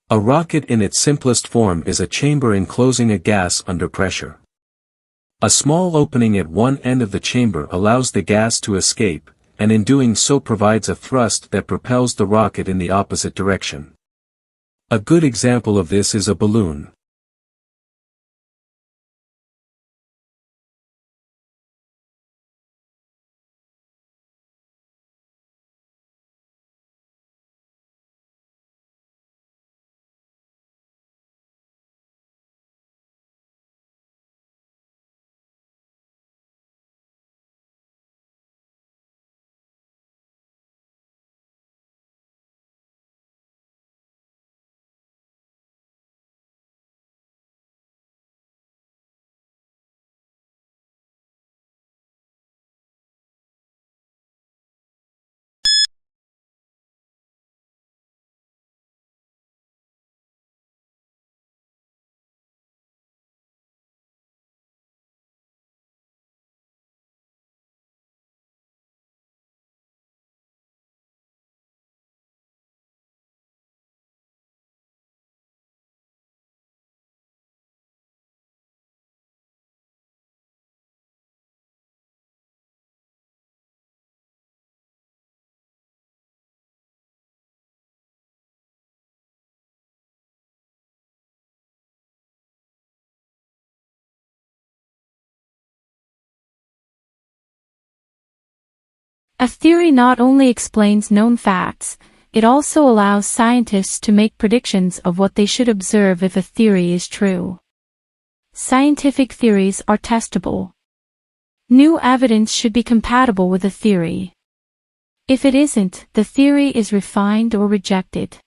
A rocket in its simplest form is a chamber enclosing a gas under pressure. A small opening at one end of the chamber allows the gas to escape, and in doing so provides a thrust that propels the rocket in the opposite direction. A good example of this is a balloon. A theory not only explains known facts, it also allows scientists to make predictions of what they should observe if a theory is true. Scientific theories are testable. New evidence should be compatible with a theory. If it isn't, the theory is refined or rejected.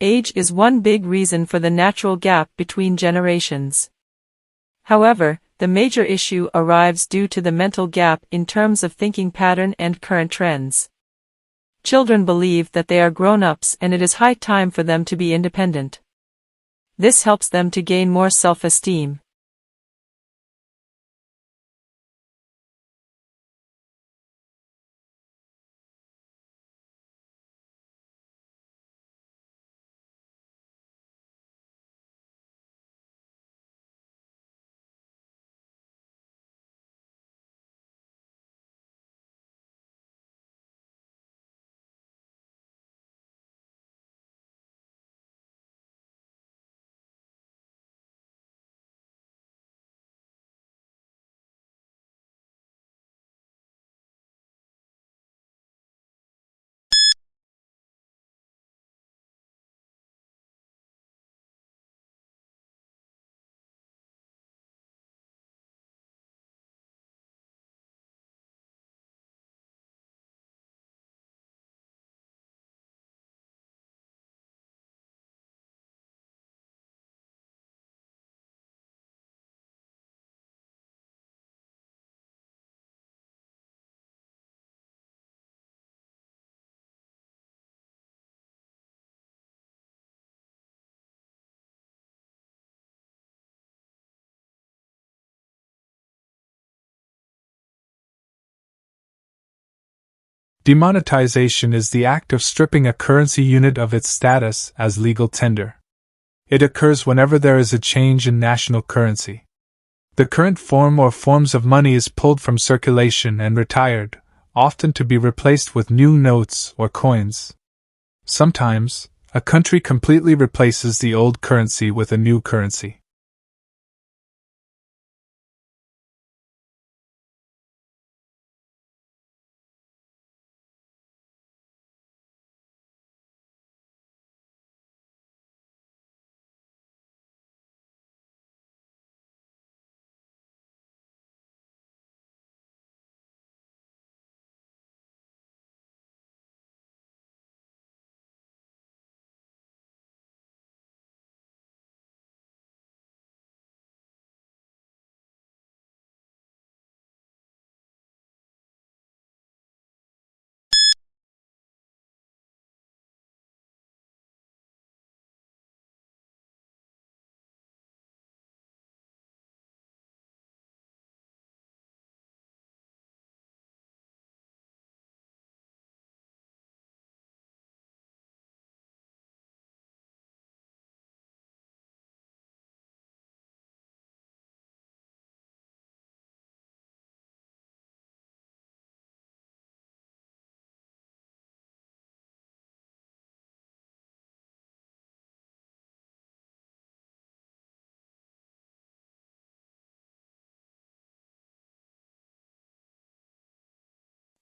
Age is one big reason for the natural gap between generations. However, the major issue arrives due to the mental gap in terms of thinking pattern and current trends. Children believe that they are grown-ups and it is high time for them to be independent. This helps them to gain more self-esteem. Demonetization is the act of stripping a currency unit of its status as legal tender. It occurs whenever there is a change in national currency. The current form or forms of money is pulled from circulation and retired, often to be replaced with new notes or coins. Sometimes, a country completely replaces the old currency with a new currency.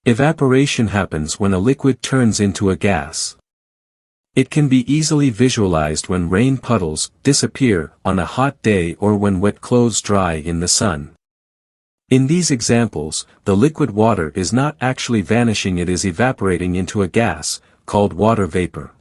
Evaporation happens when a liquid turns into a gas. It can be easily visualized when rain puddles disappear on a hot day or when wet clothes dry in the sun. In these examples, the liquid water is not actually vanishing, it is evaporating into a gas, called water vapor.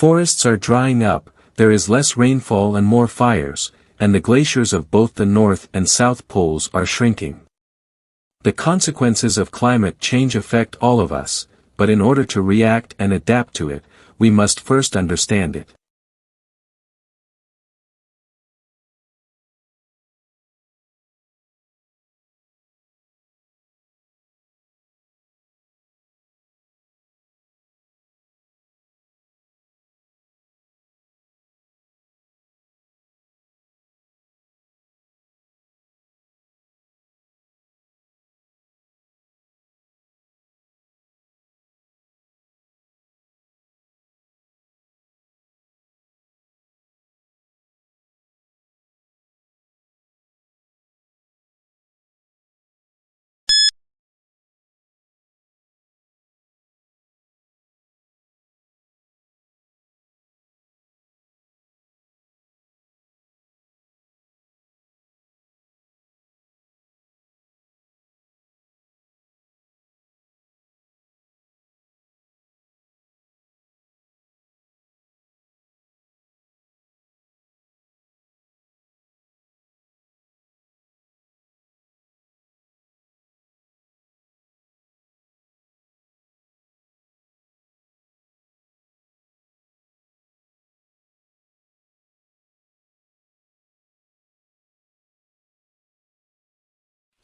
Forests are drying up, there is less rainfall and more fires, and the glaciers of both the North and South Poles are shrinking. The consequences of climate change affect all of us, but in order to react and adapt to it, we must first understand it.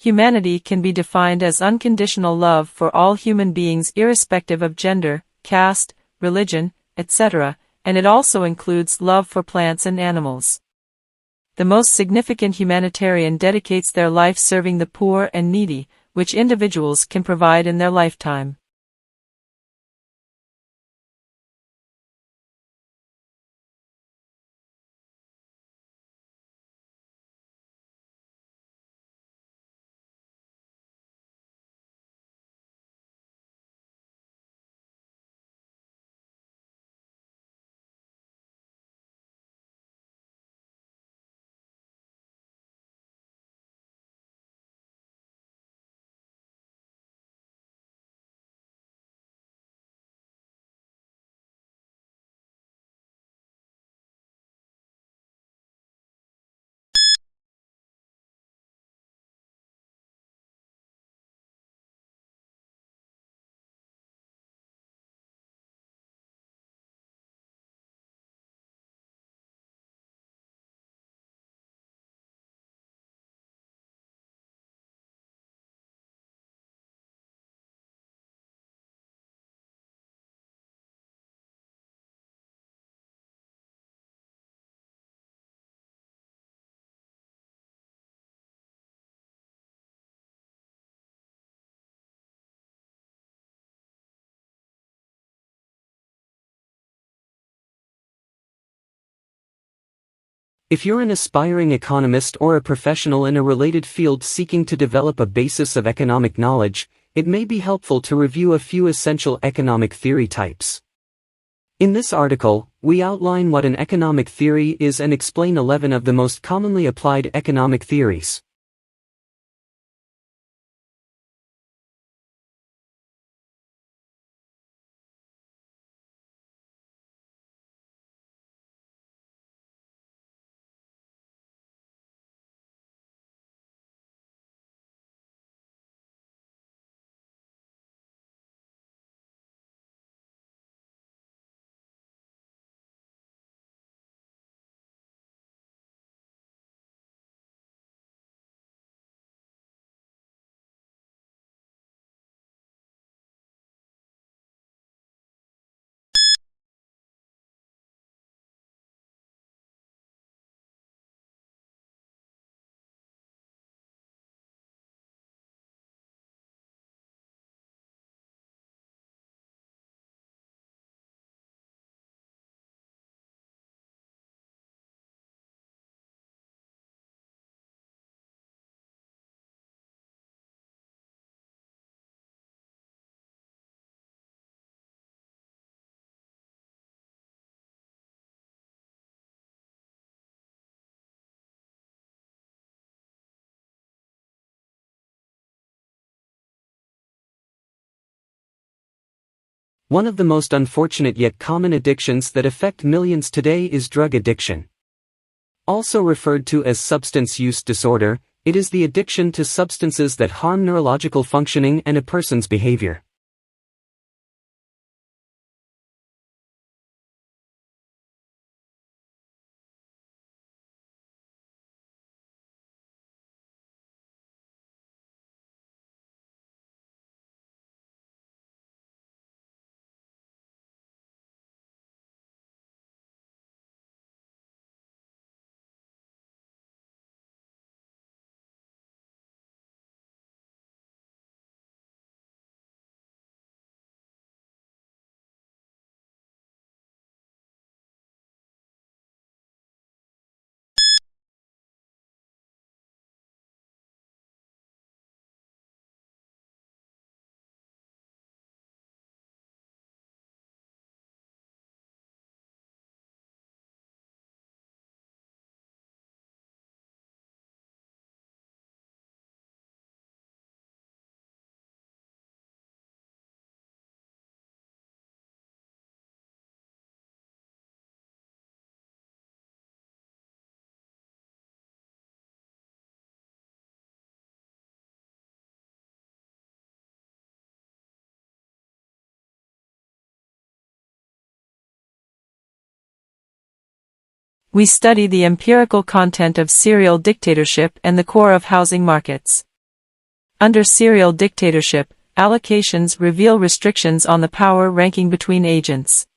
Humanity can be defined as unconditional love for all human beings irrespective of gender, caste, religion, etc., and it also includes love for plants and animals. The most significant humanitarian dedicates their life serving the poor and needy, which individuals can provide in their lifetime. If you're an aspiring economist or a professional in a related field seeking to develop a basis of economic knowledge, it may be helpful to review a few essential economic theory types. In this article, we outline what an economic theory is and explain 11 of the most commonly applied economic theories. One of the most unfortunate yet common addictions that affect millions today is drug addiction. Also referred to as substance use disorder, it is the addiction to substances that harm neurological functioning and a person's behavior. We study the empirical content of serial dictatorship and the core of housing markets. Under serial dictatorship, allocations reveal restrictions on the power ranking between agents.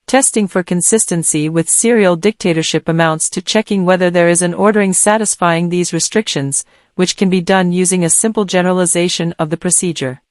Testing for consistency with serial dictatorship amounts to checking whether there is an ordering satisfying these restrictions, which can be done using a simple generalization of the procedure.